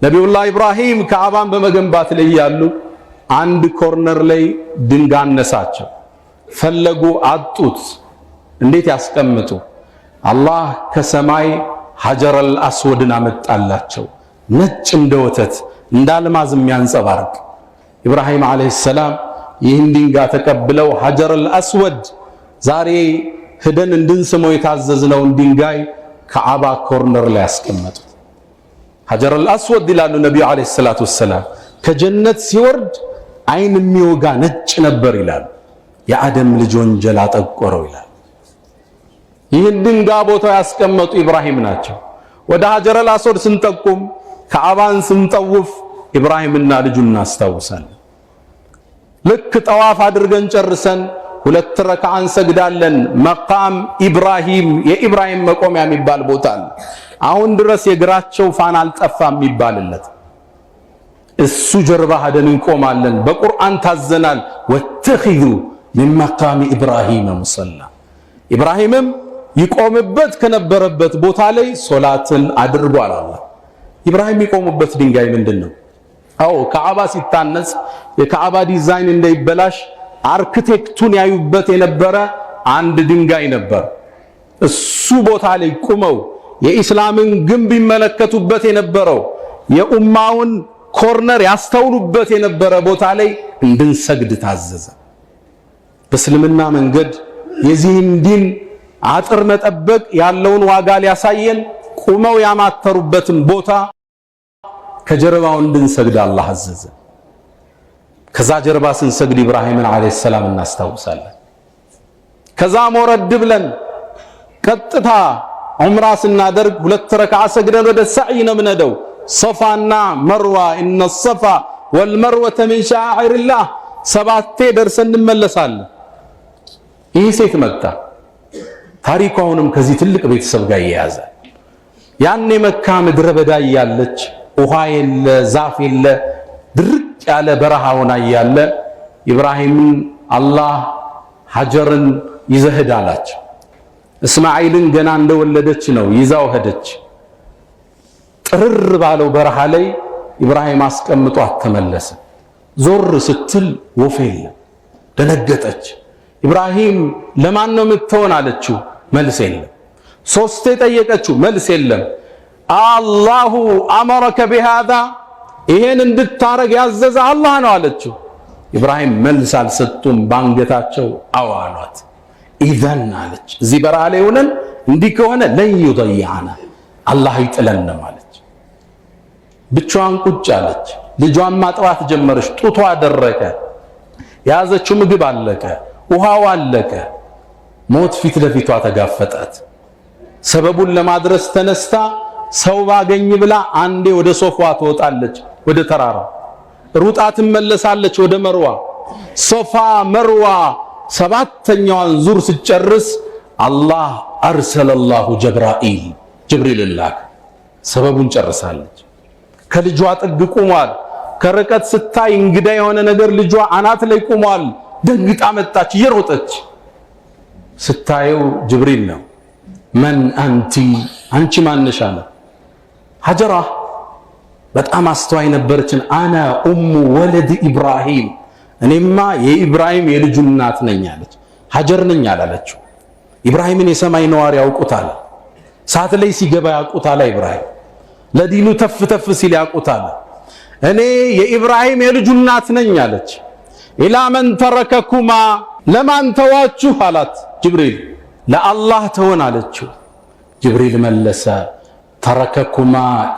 ነቢዩላህ ኢብራሂም ከዓባን በመገንባት ላይ ያሉ አንድ ኮርነር ላይ ድንጋይ አነሳቸው። ፈለጉ፣ አጡት። እንዴት ያስቀምጡ? አላህ ከሰማይ ሐጀረል አስወድን አመጣላቸው። ነጭ እንደ ወተት እንደ አልማዝ የሚያንጸባርቅ። ኢብራሂም አለይሂ ሰላም ይህን ድንጋይ ተቀብለው ሐጀረል አስወድ ዛሬ ሄደን እንድንስመው የታዘዝነውን ድንጋይ ከዓባ ኮርነር ላይ ያስቀመጡት። ሐጀረል አስወድ ይላሉ ነቢዩ አለይሂ ሰላቱ ወሰላም ከጀነት ሲወርድ አይን የሚወጋ ነጭ ነበር ይላሉ። የአደም ልጅ ወንጀል አጠቆረው ይላል። ይህን ድንጋይ ቦታው ያስቀመጡ ኢብራሂም ናቸው። ወደ ሐጀረል አስወድ ስንጠቁም ከዓባን ስንጠውፍ ኢብራሂምና ልጁን እናስታውሳለን። ልክ ጠዋፍ አድርገን ጨርሰን 2 ረክዓ እንሰግዳለን። መቃም ኢብራሂም የኢብራሂም መቆሚያ የሚባል ቦታ አለ። አሁን ድረስ የእግራቸው ፋና አልጠፋም የሚባልለት እሱ ጀርባ ሄደን እንቆማለን። በቁርአን ታዘናል። ወተኺዙ ሚን መቃሚ ኢብራሂም ሙሰላ። ኢብራሂምም ይቆምበት ከነበረበት ቦታ ላይ ሶላትን አድርጓል። አላህ ኢብራሂም ይቆሙበት ድንጋይ ምንድነው? አዎ ከዓባ ሲታነጽ የከዓባ ዲዛይን እንዳይበላሽ አርክቴክቱን ያዩበት የነበረ አንድ ድንጋይ ነበር። እሱ ቦታ ላይ ቁመው የኢስላምን ግንብ ይመለከቱበት የነበረው የኡማውን ኮርነር ያስተውሉበት የነበረ ቦታ ላይ እንድንሰግድ ታዘዘ። በእስልምና መንገድ የዚህን ዲን አጥር መጠበቅ ያለውን ዋጋ ሊያሳየን ቁመው ያማተሩበትን ቦታ ከጀርባው እንድንሰግድ አላህ አዘዘ። ከዛ ጀርባ ስንሰግድ ኢብራሂምን አለይሂ ሰላም እናስታውሳለን። ከዛ ወረድ ብለን ቀጥታ ዑምራ ስናደርግ 2 ረክዓ ሰግደን ወደ ሰዕይ ነው የምንሄደው። ሶፋና መርዋ ኢነ ሶፋ ወልመርወተ ሚን ሸዓኢሪላህ 7 ደርሰን እንመለሳለን። ይህ ሴት መጣ። ታሪኩ አሁንም ከዚህ ትልቅ ቤተሰብ ጋር እየያዘ ያኔ መካ ምድረ በዳ ያለች ውሃ የለ ዛፍ የለ ድርቅ ያለ በረሃ ሆና ያለ ኢብራሂምን አላህ ሐጀርን ይዘህድ አላቸው። እስማኤልን ገና እንደወለደች ነው ይዛው ሄደች። ጥርር ባለው በረሃ ላይ ኢብራሂም አስቀምጦ ተመለሰ። ዞር ስትል ወፍ የለም። ደነገጠች። ኢብራሂም ለማን ነው የምትሆን አለችው። መልስ የለም። 3 ጠየቀችው። መልስ የለም። አላሁ አመረከ ቢሃዛ ይሄን እንድታረግ ያዘዘ አላህ ነው አለችው። ኢብራሂም መልስ አልሰጡም። ባንገታቸው አዋሏት። ኢዘን አለች እዚህ በረሃ ላይ ሆነን እንዲህ ከሆነ ለን ይضيعنا አላህ ይጥለንም አለች። ብቻዋን ቁጭ አለች። ልጇን ማጥባት ጀመረች። ጡቷ ደረቀ። የያዘችው ምግብ አለቀ። ውሃው አለቀ። ሞት ፊት ለፊቷ ተጋፈጣት። ሰበቡን ለማድረስ ተነስታ ሰው ባገኝ ብላ አንዴ ወደ ሶፋ ትወጣለች፣ ወደ ተራራ ሩጣ ትመለሳለች፣ ወደ መርዋ ሶፋ መርዋ 7ኛዋን ዙር ስጨርስ አላህ አርሰለላሁ ጅብሪል ላክ። ሰበቡን ጨርሳለች። ከልጇ ጥግ ቁሟል። ከርቀት ስታይ እንግዳ የሆነ ነገር ልጇ አናት ላይ ቁሟል። ደንግጣ መጣች እየሮጠች። ስታየው ጅብሪል ነው። መን አንቲ አንቺ ማነሽ አለ። ሐጀራ በጣም አስተዋይ ነበረችን። አና ኡሙ ወለድ ኢብራሂም እኔማ የኢብራሂም የልጁ እናት ነኝ አለች። ሐጀር ነኝ አላለችው። ኢብራሂምን የሰማይ ነዋሪ ያውቁታል። ሰዓት ላይ ሲገባ ያውቁታል። ኢብራሂም ለዲኑ ተፍ ተፍ ሲል ያውቁታል። እኔ የኢብራሂም የልጁ እናት ነኝ አለች። ኢላ መን ተረከኩማ ለማን ተዋችሁ አላት ጅብሪል። ለአላህ ተወን አለችው። ጅብሪል መለሰ ተረከኩማ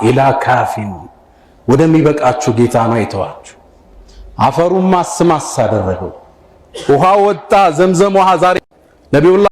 ኢላ ካፊን ወደሚበቃችሁ ጌታ ነው የተዋችሁ። አፈሩን ማስማስ አደረገው። ውሃ ወጣ። ዘምዘም ውሃ ዛሬ ነቢዩላህ